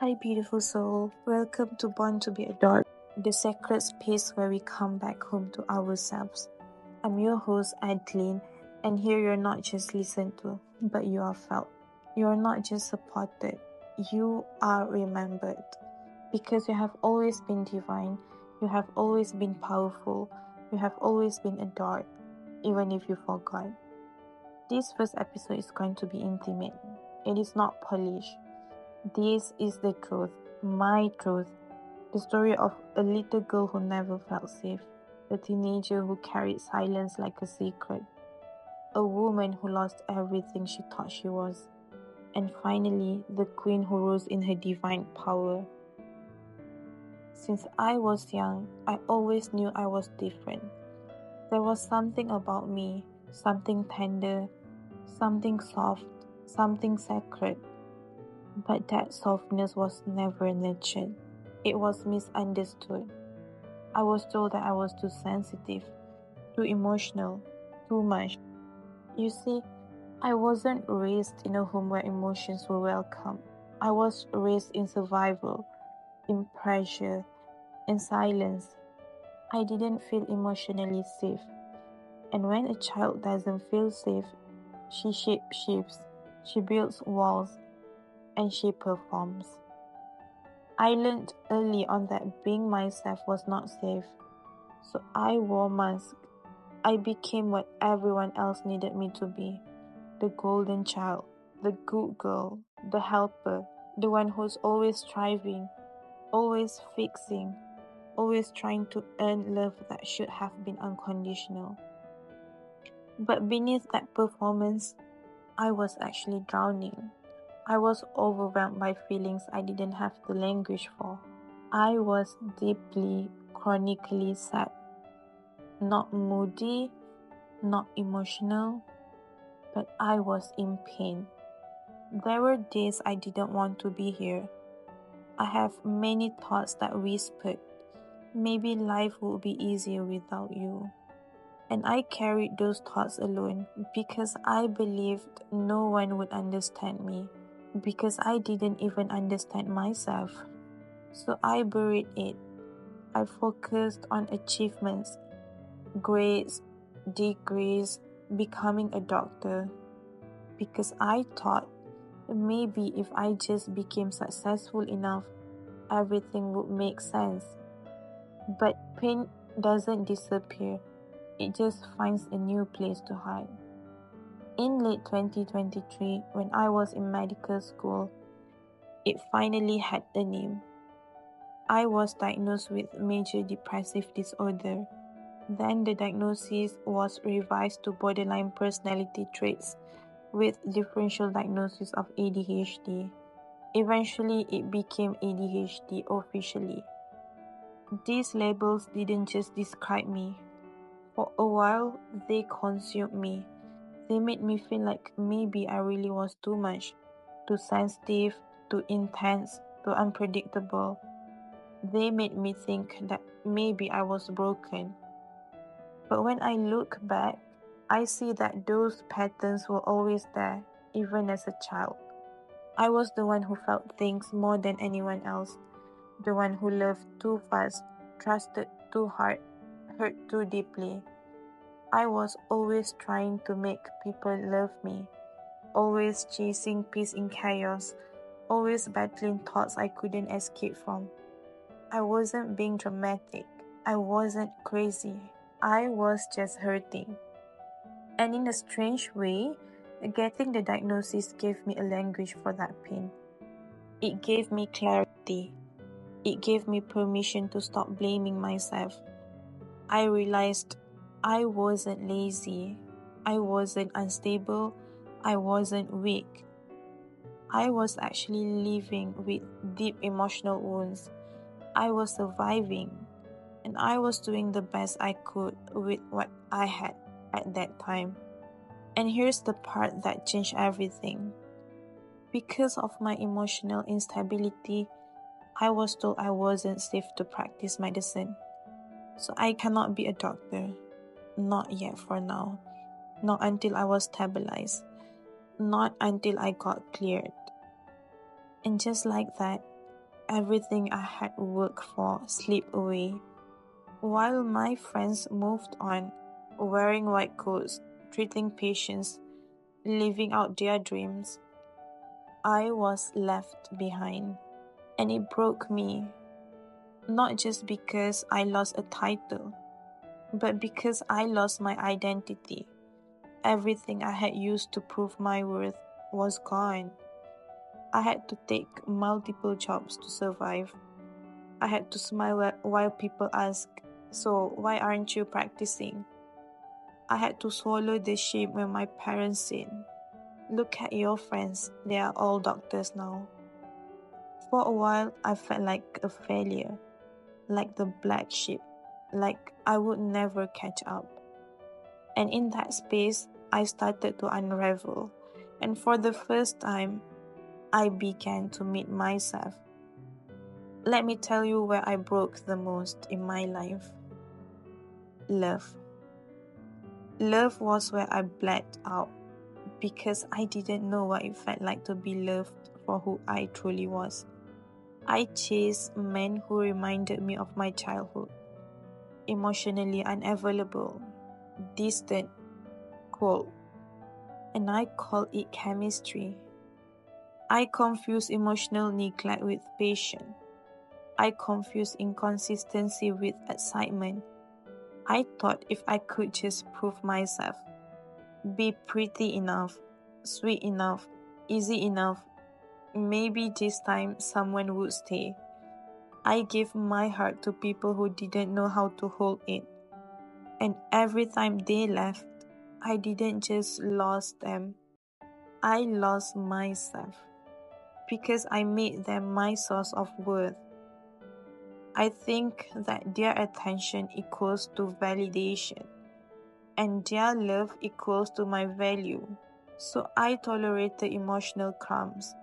Hi, beautiful soul. Welcome to Born to be Adored, the sacred space where we come back home to ourselves. I'm your host, Adeline, and here you're not just listened to, but you are felt. You're not just supported, you are remembered. Because you have always been divine, you have always been powerful, you have always been adored, even if you forgot. This first episode is going to be intimate. It is not polished. This is the truth, my truth, the story of a little girl who never felt safe, a teenager who carried silence like a secret, a woman who lost everything she thought she was, and finally, the queen who rose in her divine power. Since I was young, I always knew I was different. There was something about me, something tender, something soft, something sacred. But that softness was never nurtured. It was misunderstood. I was told that I was too sensitive, too emotional, too much. You see, I wasn't raised in a home where emotions were welcome. I was raised in survival, in pressure, in silence. I didn't feel emotionally safe. And when a child doesn't feel safe, she shapes, she builds walls, and she performs. I learned early on that being myself was not safe, so I wore masks. I became what everyone else needed me to be, the golden child, the good girl, the helper, the one who's always striving, always fixing, always trying to earn love that should have been unconditional. But beneath that performance, I was actually drowning. I was overwhelmed by feelings I didn't have the language for. I was deeply, chronically sad. Not moody, not emotional, but I was in pain. There were days I didn't want to be here. I have many thoughts that whispered, maybe life would be easier without you. And I carried those thoughts alone because I believed no one would understand me, because I didn't even understand myself. So I buried it. I focused on achievements, grades, degrees, becoming a doctor, because I thought maybe if I just became successful enough, everything would make sense. But pain doesn't disappear, it just finds a new place to hide. In late 2023, when I was in medical school, it finally had a name. I was diagnosed with major depressive disorder. Then the diagnosis was revised to borderline personality traits with differential diagnosis of ADHD. Eventually, it became ADHD officially. These labels didn't just describe me. For a while, they consumed me. They made me feel like maybe I really was too much, too sensitive, too intense, too unpredictable. They made me think that maybe I was broken. But when I look back, I see that those patterns were always there, even as a child. I was the one who felt things more than anyone else, the one who loved too fast, trusted too hard, hurt too deeply. I was always trying to make people love me, always chasing peace in chaos, always battling thoughts I couldn't escape from. I wasn't being dramatic. I wasn't crazy. I was just hurting. And in a strange way, getting the diagnosis gave me a language for that pain. It gave me clarity. It gave me permission to stop blaming myself. I realized I wasn't lazy. I wasn't unstable. I wasn't weak. I was actually living with deep emotional wounds. I was surviving, and I was doing the best I could with what I had at that time. And here's the part that changed everything. Because of my emotional instability, I was told I wasn't safe to practice medicine. So I cannot be a doctor. Not yet for now. Not until I was stabilized. Not until I got cleared. And just like that, everything I had worked for slipped away. While my friends moved on, wearing white coats, treating patients, living out their dreams, I was left behind. And it broke me, not just because I lost a title, but because I lost my identity. Everything I had used to prove my worth was gone. I had to take multiple jobs to survive. I had to smile while people asked, "So, why aren't you practicing?" I had to swallow the shame when my parents said, "Look at your friends, they are all doctors now." For a while, I felt like a failure, like the black sheep, like I would never catch up. And in that space, I started to unravel. And for the first time, I began to meet myself. Let me tell you where I broke the most in my life. Love. Love was where I bled out because I didn't know what it felt like to be loved for who I truly was. I chased men who reminded me of my childhood, emotionally unavailable, distant, cold, and I call it chemistry. I confuse emotional neglect with patience. I confuse inconsistency with excitement. I thought if I could just prove myself, be pretty enough, sweet enough, easy enough, maybe this time someone would stay. I gave my heart to people who didn't know how to hold it. And every time they left, I didn't just lose them, I lost myself. Because I made them my source of worth. I think that their attention equals to validation, and their love equals to my value. So I tolerated emotional crumbs,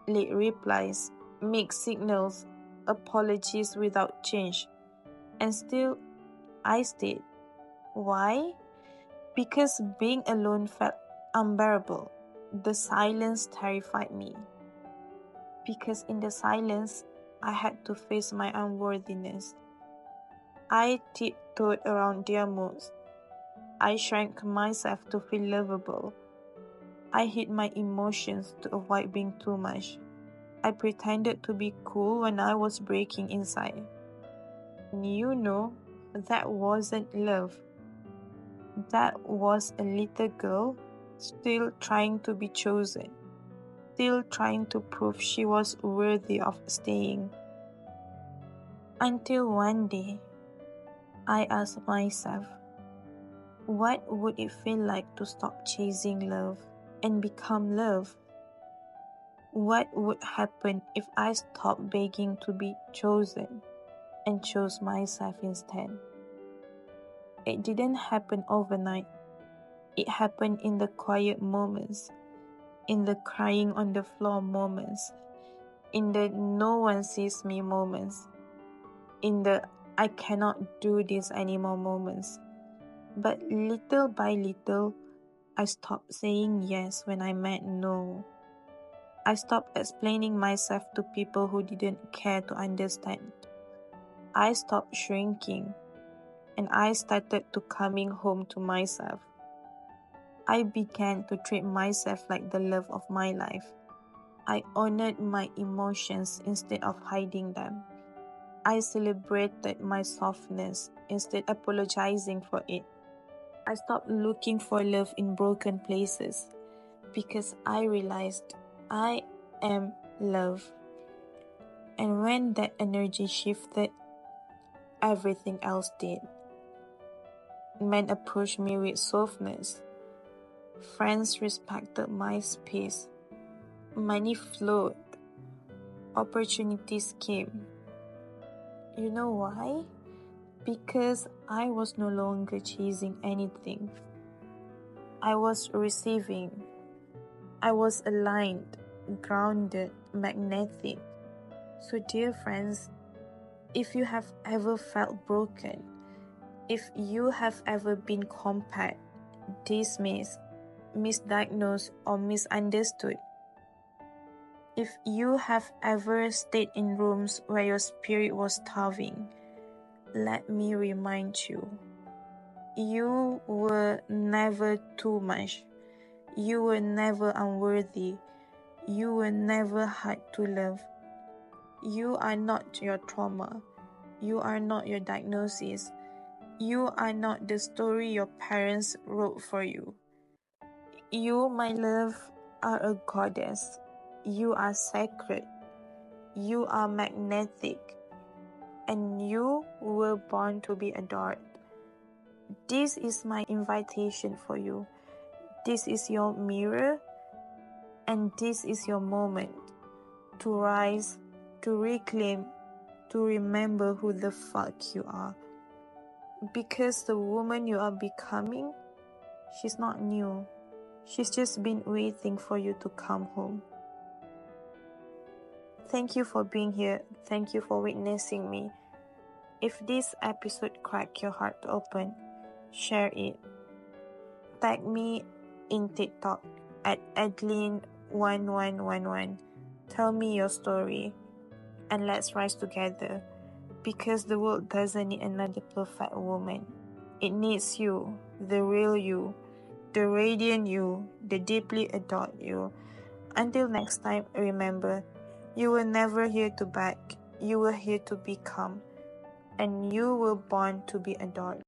late replies, mixed signals, apologies without change, and still I stayed. Why? Because being alone felt unbearable. The silence terrified me. Because in the silence, I had to face my unworthiness. I tiptoed around their moods. I shrank myself to feel lovable. I hid my emotions to avoid being too much. I pretended to be cool when I was breaking inside. That wasn't love. That was a little girl still trying to be chosen, still trying to prove she was worthy of staying. Until one day, I asked myself, what would it feel like to stop chasing love and become love? What would happen if I stopped begging to be chosen and chose myself instead? It didn't happen overnight. It happened in the quiet moments, in the crying on the floor moments, in the no one sees me moments, in the I cannot do this anymore moments. But little by little, I stopped saying yes when I meant no. I stopped explaining myself to people who didn't care to understand. I stopped shrinking, and I started to coming home to myself. I began to treat myself like the love of my life. I honored my emotions instead of hiding them. I celebrated my softness instead of apologizing for it. I stopped looking for love in broken places because I realized I am love. And when that energy shifted, everything else did. Men approached me with softness. Friends respected my space. Money flowed. Opportunities came. You know why? Because I was no longer chasing anything. I was receiving. I was aligned, grounded, magnetic. So, dear friends, if you have ever felt broken, if you have ever been compared, dismissed, misdiagnosed, or misunderstood, If you have ever stayed in rooms where your spirit was starving, let me remind you, you were never too much. You were never unworthy. You were never hard to love. You are not your trauma. You are not your diagnosis. You are not the story your parents wrote for you. You, my love, are a goddess. You are sacred. You are magnetic. And you were born to be adored. This is my invitation for you. This is your mirror, and this is your moment to rise, to reclaim, to remember who the fuck you are. Because the woman you are becoming, she's not new. She's just been waiting for you to come home. Thank you for being here. Thank you for witnessing me. If this episode cracked your heart open, share it. Tag me in TikTok at Adeline1111. Tell me your story, and let's rise together. Because the world doesn't need another perfect woman. It needs you, the real you, the radiant you, the deeply adored you. Until next time, remember, you were never here to beg. You were here to become. And you were born to be adored.